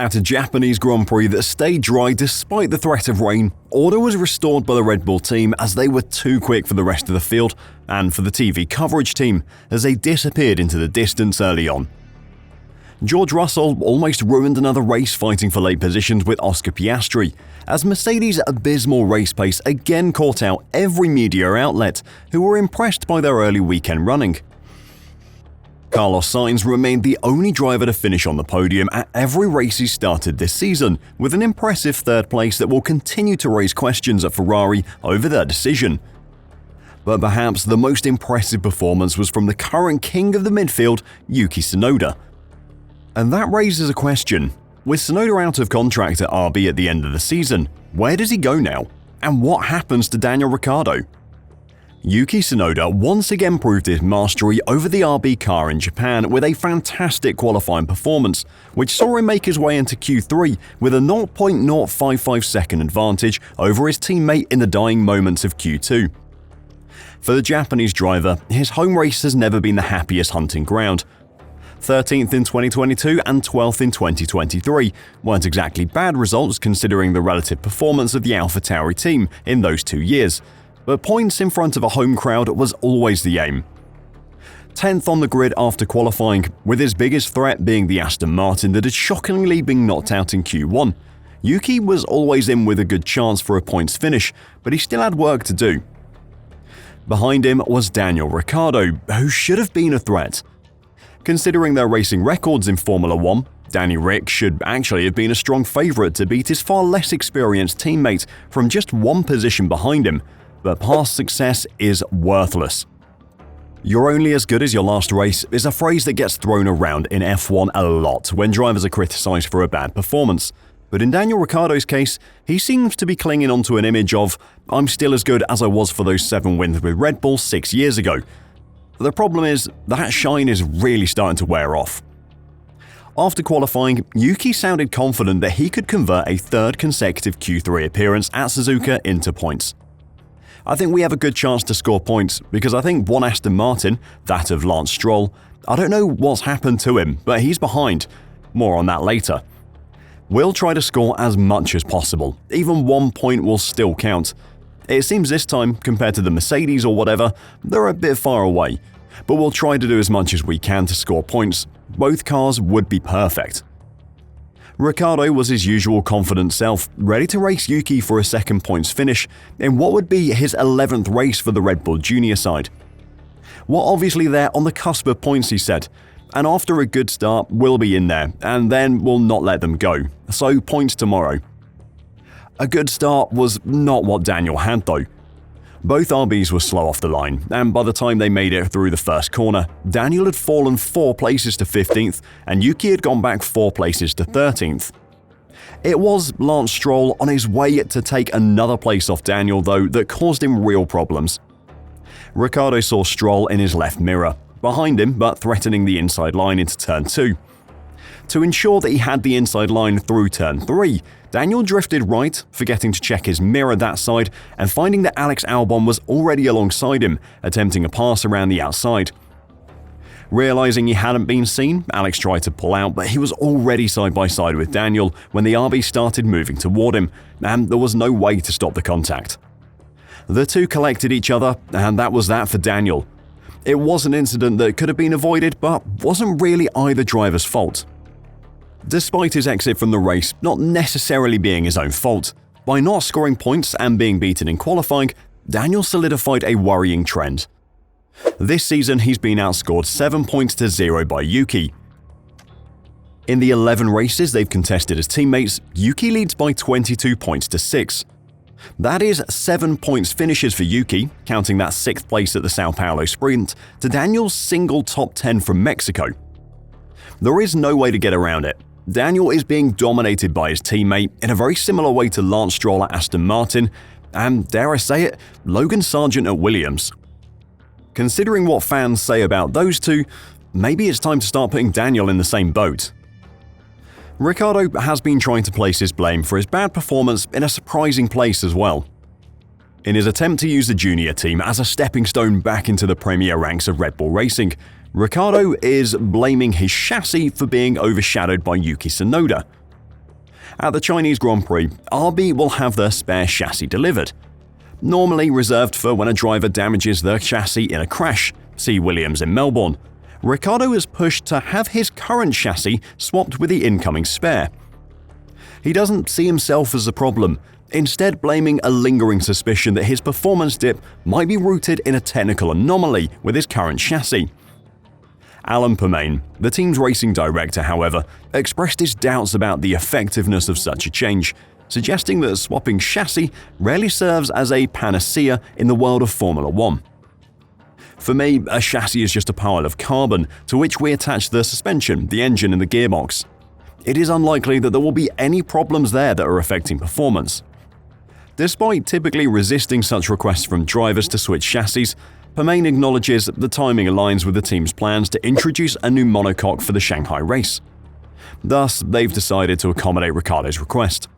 At a Japanese Grand Prix that stayed dry despite the threat of rain, order was restored by the Red Bull team as they were too quick for the rest of the field and for the TV coverage team as they disappeared into the distance early on. George Russell almost ruined another race fighting for late positions with Oscar Piastri, as Mercedes' abysmal race pace again caught out every media outlet who were impressed by their early weekend running. Carlos Sainz remained the only driver to finish on the podium at every race he started this season, with an impressive third place that will continue to raise questions at Ferrari over their decision. But perhaps the most impressive performance was from the current king of the midfield, Yuki Tsunoda. And that raises a question. With Tsunoda out of contract at RB at the end of the season, where does he go now? And what happens to Daniel Ricciardo? Yuki Tsunoda once again proved his mastery over the RB car in Japan with a fantastic qualifying performance, which saw him make his way into Q3 with a 0.055 second advantage over his teammate in the dying moments of Q2. For the Japanese driver, his home race has never been the happiest hunting ground. 13th in 2022 and 12th in 2023 weren't exactly bad results considering the relative performance of the AlphaTauri team in those 2 years, but points in front of a home crowd was always the aim. 10th on the grid after qualifying, with his biggest threat being the Aston Martin that had shockingly been knocked out in Q1. Yuki was always in with a good chance for a points finish, but he still had work to do. Behind him was Daniel Ricciardo, who should have been a threat. Considering their racing records in Formula 1, Danny Ric should actually have been a strong favourite to beat his far less experienced teammate from just one position behind him, but past success is worthless. "You're only as good as your last race" is a phrase that gets thrown around in F1 a lot when drivers are criticised for a bad performance. But in Daniel Ricciardo's case, he seems to be clinging onto an image of "I'm still as good as I was for those 7 wins with Red Bull 6 years ago." The problem is that shine is really starting to wear off. After qualifying, Yuki sounded confident that he could convert a third consecutive Q3 appearance at Suzuka into points. "I think we have a good chance to score points because I think one Aston Martin, that of Lance Stroll, I don't know what's happened to him, but he's behind. More on that later. We'll try to score as much as possible. Even 1 point will still count. It seems this time, compared to the Mercedes or whatever, they're a bit far away. But we'll try to do as much as we can to score points. Both cars would be perfect." Ricciardo was his usual confident self, ready to race Yuki for a second points finish in what would be his 11th race for the Red Bull Junior side. "We're obviously there on the cusp of points," he said, "and after a good start, we'll be in there, and then we'll not let them go. So points tomorrow." A good start was not what Daniel had though. Both RBs were slow off the line, and by the time they made it through the first corner, Daniel had fallen 4 places to 15th and Yuki had gone back 4 places to 13th. It was Lance Stroll on his way to take another place off Daniel though that caused him real problems. Ricciardo saw Stroll in his left mirror, behind him but threatening the inside line into turn 2. To ensure that he had the inside line through turn 3, Daniel drifted right, forgetting to check his mirror that side and finding that Alex Albon was already alongside him, attempting a pass around the outside. Realising he hadn't been seen, Alex tried to pull out, but he was already side by side with Daniel when the RB started moving toward him, and there was no way to stop the contact. The two collected each other, and that was that for Daniel. It was an incident that could have been avoided, but wasn't really either driver's fault. Despite his exit from the race not necessarily being his own fault, by not scoring points and being beaten in qualifying, Daniel solidified a worrying trend. This season he's been outscored 7 points to 0 by Yuki. In the 11 races they've contested as teammates, Yuki leads by 22 points to 6. That is 7 points finishes for Yuki, counting that 6th place at the Sao Paulo Sprint, to Daniel's single top 10 from Mexico. There is no way to get around it. Daniel is being dominated by his teammate in a very similar way to Lance Stroll at Aston Martin and, dare I say it, Logan Sargent at Williams. Considering what fans say about those two, maybe it's time to start putting Daniel in the same boat. Ricciardo has been trying to place his blame for his bad performance in a surprising place as well. In his attempt to use the junior team as a stepping stone back into the premier ranks of Red Bull Racing, Ricciardo is blaming his chassis for being overshadowed by Yuki Tsunoda. At the Chinese Grand Prix, RB will have their spare chassis delivered. Normally reserved for when a driver damages their chassis in a crash, see Williams in Melbourne, Ricciardo is pushed to have his current chassis swapped with the incoming spare. He doesn't see himself as a problem, instead blaming a lingering suspicion that his performance dip might be rooted in a technical anomaly with his current chassis. Alan Permain, the team's racing director, however, expressed his doubts about the effectiveness of such a change, suggesting that swapping chassis rarely serves as a panacea in the world of Formula One. For me, a chassis is just a pile of carbon to which we attach the suspension, the engine and the gearbox. It is unlikely that there will be any problems there that are affecting performance. Despite typically resisting such requests from drivers to switch chassis, Permain acknowledges the timing aligns with the team's plans to introduce a new monocoque for the Shanghai race. Thus, they've decided to accommodate Ricciardo's request.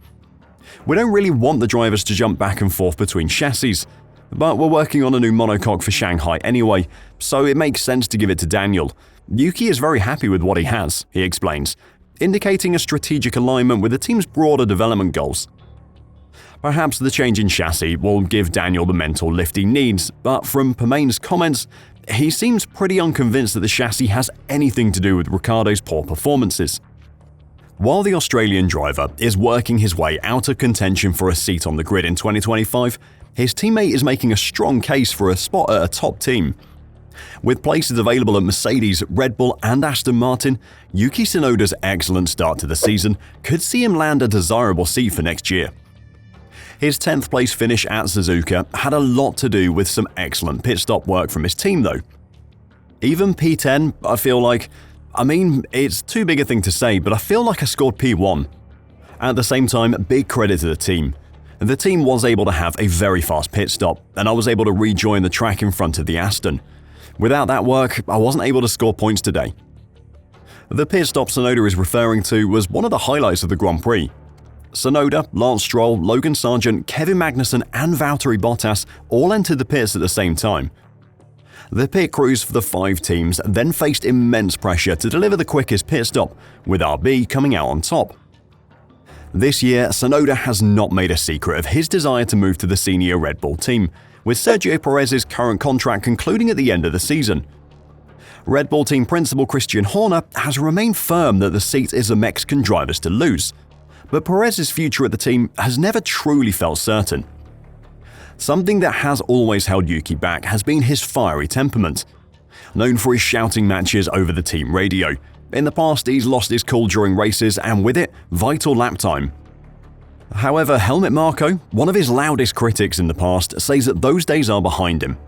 We don't really want the drivers to jump back and forth between chassis, but we're working on a new monocoque for Shanghai anyway, so it makes sense to give it to Daniel. Yuki is very happy with what he has, he explains, indicating a strategic alignment with the team's broader development goals. Perhaps the change in chassis will give Daniel the mental lift he needs, but from Permain's comments, he seems pretty unconvinced that the chassis has anything to do with Ricciardo's poor performances. While the Australian driver is working his way out of contention for a seat on the grid in 2025, his teammate is making a strong case for a spot at a top team. With places available at Mercedes, Red Bull and Aston Martin, Yuki Tsunoda's excellent start to the season could see him land a desirable seat for next year. His 10th place finish at Suzuka had a lot to do with some excellent pit stop work from his team though. Even P10, I feel like, it's too big a thing to say, but I feel like I scored P1. At the same time, big credit to the team. The team was able to have a very fast pit stop, and I was able to rejoin the track in front of the Aston. Without that work, I wasn't able to score points today. The pit stop Tsunoda is referring to was one of the highlights of the Grand Prix. Tsunoda, Lance Stroll, Logan Sargent, Kevin Magnussen and Valtteri Bottas all entered the pits at the same time. The pit crews for the 5 teams then faced immense pressure to deliver the quickest pit stop, with RB coming out on top. This year, Tsunoda has not made a secret of his desire to move to the senior Red Bull team, with Sergio Perez's current contract concluding at the end of the season. Red Bull team principal Christian Horner has remained firm that the seat is the Mexican driver's to lose, but Perez's future at the team has never truly felt certain. Something that has always held Yuki back has been his fiery temperament. Known for his shouting matches over the team radio, in the past he's lost his cool during races and with it, vital lap time. However, Helmut Marko, one of his loudest critics in the past, says that those days are behind him.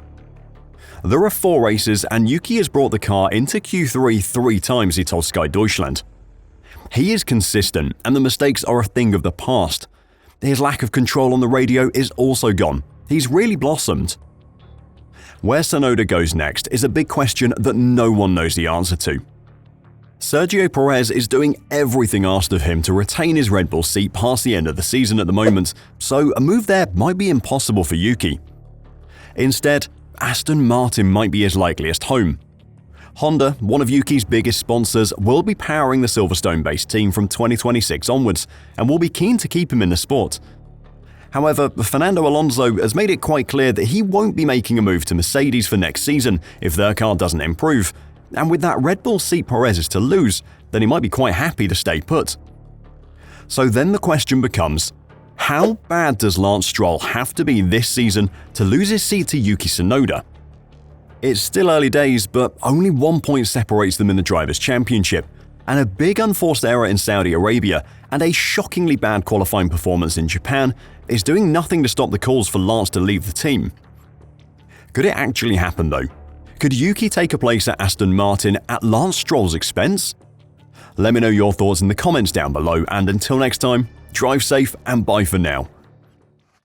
There are 4 races and Yuki has brought the car into Q3 3 times, he told Sky Deutschland. He is consistent and the mistakes are a thing of the past. His lack of control on the radio is also gone. He's really blossomed. Where Tsunoda goes next is a big question that no one knows the answer to. Sergio Perez is doing everything asked of him to retain his Red Bull seat past the end of the season at the moment, so a move there might be impossible for Yuki. Instead, Aston Martin might be his likeliest home. Honda, one of Yuki's biggest sponsors, will be powering the Silverstone-based team from 2026 onwards and will be keen to keep him in the sport. However, Fernando Alonso has made it quite clear that he won't be making a move to Mercedes for next season if their car doesn't improve, and with that Red Bull seat Perez is to lose, then he might be quite happy to stay put. So then the question becomes, how bad does Lance Stroll have to be this season to lose his seat to Yuki Tsunoda? It's still early days, but only 1 point separates them in the Drivers' Championship, and a big unforced error in Saudi Arabia and a shockingly bad qualifying performance in Japan is doing nothing to stop the calls for Lance to leave the team. Could it actually happen though? Could Yuki take a place at Aston Martin at Lance Stroll's expense? Let me know your thoughts in the comments down below, and until next time, drive safe and bye for now.